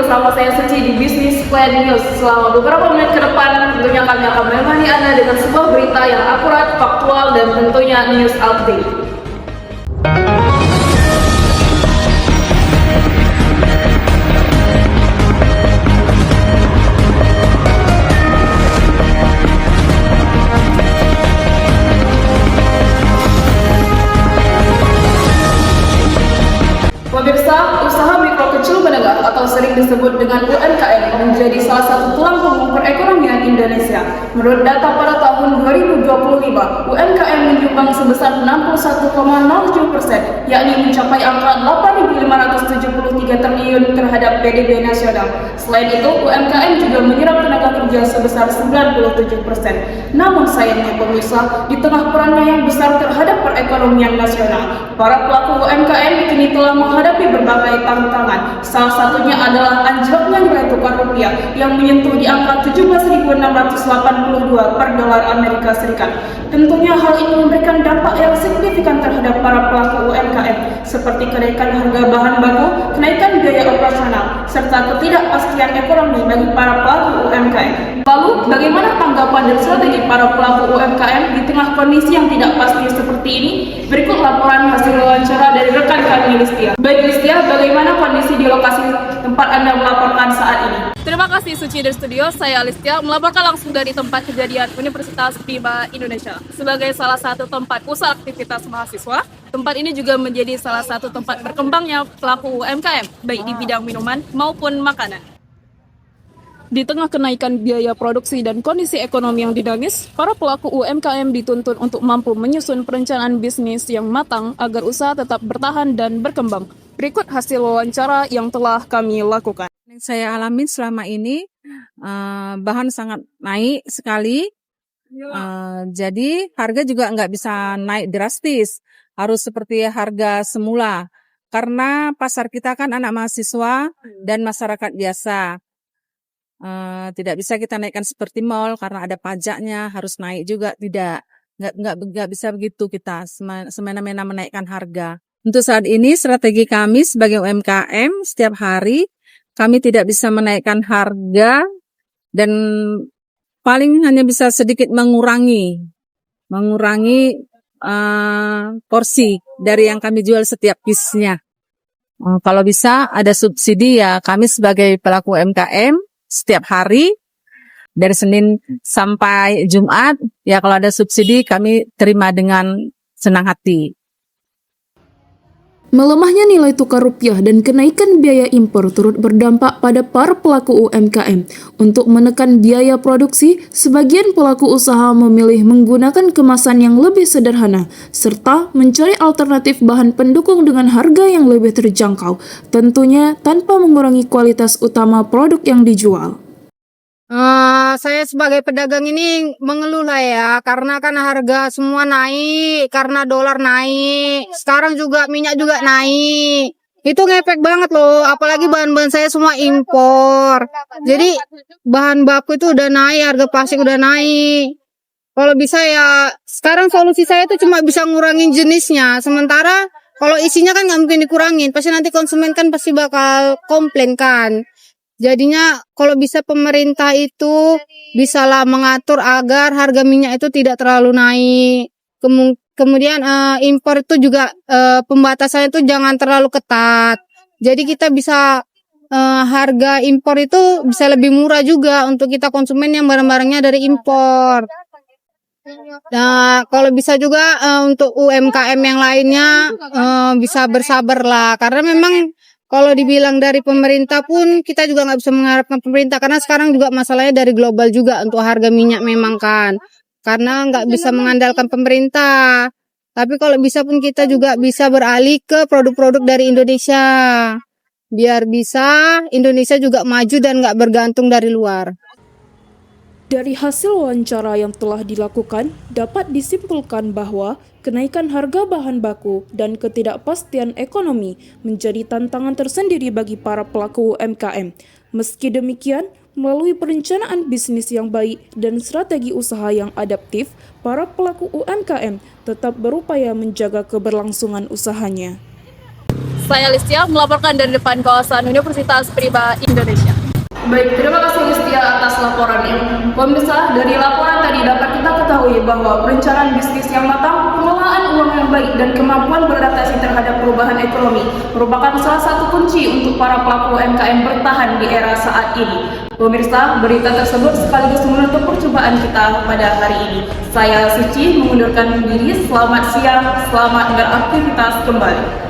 bersama saya Suci di Business Plan News. Selama beberapa menit ke depan, tentunya kami akan menemani Anda dengan sebuah berita yang akurat, faktual, dan tentunya news update. Pemirsa, usaha mikro kecil menengah atau sering disebut dengan UMKM menjadi salah satu tulang punggung perekonomian Indonesia. Menurut data pada tahun 2025, UMKM menyumbang sebesar 61,07%, yakni mencapai angka 8.573 triliun terhadap PDB nasional. Selain itu, UMKM juga menyerap tenaga kerja sebesar 97%. Namun sayangnya pemirsa, di tengah perannya yang besar terhadap perekonomian nasional, para pelaku UMKM kini telah menghadapi berbagai tantangan. Salah satunya adalah anjloknya nilai tukar rupiah yang menyentuh di angka 17.682 per dolar Amerika Serikat. Tentunya hal ini memberikan dampak yang signifikan terhadap para pelaku UMKM, seperti kenaikan harga bahan baku, kenaikan biaya operasional, serta ketidakpastian ekonomi bagi para pelaku UMKM. Lalu, bagaimana tanggapan dan strategi para pelaku UMKM di tengah kondisi yang tidak pasti seperti ini? Berikut laporan hasil wawancara dari rekan kami Listia. Baik Listia, bagaimana kondisi di lokasi tempat Anda melaporkan saat ini? Terima kasih Suci dari studio, saya Alistia melaporkan langsung dari tempat kejadian Universitas FIBA Indonesia. Sebagai salah satu tempat pusat aktivitas mahasiswa, tempat ini juga menjadi salah satu tempat berkembangnya pelaku UMKM, baik di bidang minuman maupun makanan. Di tengah kenaikan biaya produksi dan kondisi ekonomi yang dinamis, para pelaku UMKM dituntut untuk mampu menyusun perencanaan bisnis yang matang agar usaha tetap bertahan dan berkembang. Berikut hasil wawancara yang telah kami lakukan. Yang saya alami selama ini, bahan sangat naik sekali, jadi harga juga nggak bisa naik drastis, harus seperti harga semula, karena pasar kita kan anak mahasiswa dan masyarakat biasa. Tidak bisa kita naikkan seperti mall karena ada pajaknya, harus naik juga, nggak bisa begitu kita semena-mena menaikkan harga. Untuk saat ini strategi kami sebagai UMKM setiap hari kami tidak bisa menaikkan harga dan paling hanya bisa sedikit mengurangi porsi dari yang kami jual setiap piece-nya. Kalau bisa ada subsidi ya, kami sebagai pelaku UMKM setiap hari dari Senin sampai Jumat ya, kalau ada subsidi kami terima dengan senang hati. Melemahnya nilai tukar rupiah dan kenaikan biaya impor turut berdampak pada para pelaku UMKM. Untuk menekan biaya produksi, sebagian pelaku usaha memilih menggunakan kemasan yang lebih sederhana, serta mencari alternatif bahan pendukung dengan harga yang lebih terjangkau, tentunya tanpa mengurangi kualitas utama produk yang dijual. Saya sebagai pedagang ini mengeluh lah ya, karena kan harga semua naik, karena dolar naik, sekarang juga minyak juga naik. Itu ngefek banget loh, apalagi bahan-bahan saya semua impor. Jadi bahan baku itu udah naik, harga plastik udah naik. Kalau bisa ya, sekarang solusi saya itu cuma bisa ngurangin jenisnya. Sementara kalau isinya kan nggak mungkin dikurangin, pasti nanti konsumen kan pasti bakal komplain kan. Jadinya kalau bisa pemerintah itu bisalah mengatur agar harga minyak itu tidak terlalu naik. Kemudian impor itu juga pembatasannya itu jangan terlalu ketat. Jadi kita bisa harga impor itu bisa lebih murah juga untuk kita konsumen yang barang-barangnya dari impor. Nah, kalau bisa juga untuk UMKM yang lainnya bisa bersabar lah, karena memang kalau dibilang dari pemerintah pun kita juga nggak bisa mengharapkan pemerintah, karena sekarang juga masalahnya dari global juga untuk harga minyak memang kan, karena nggak bisa mengandalkan pemerintah. Tapi kalau bisa pun kita juga bisa beralih ke produk-produk dari Indonesia, biar bisa Indonesia juga maju dan nggak bergantung dari luar. Dari hasil wawancara yang telah dilakukan, dapat disimpulkan bahwa kenaikan harga bahan baku dan ketidakpastian ekonomi menjadi tantangan tersendiri bagi para pelaku UMKM. Meski demikian, melalui perencanaan bisnis yang baik dan strategi usaha yang adaptif, para pelaku UMKM tetap berupaya menjaga keberlangsungan usahanya. Saya Listia melaporkan dari depan kawasan Universitas Prima Indonesia. Baik, terima kasih Listia atas laporannya. Pemirsa, dari laporan tadi dapat kita ketahui bahwa perencanaan bisnis yang matang, pengelolaan uang yang baik, dan kemampuan beradaptasi terhadap perubahan ekonomi merupakan salah satu kunci untuk para pelaku UMKM bertahan di era saat ini. Pemirsa, berita tersebut sekaligus menutup percobaan kita pada hari ini. Saya Suci mengundurkan diri. Selamat siang, selamat beraktivitas kembali.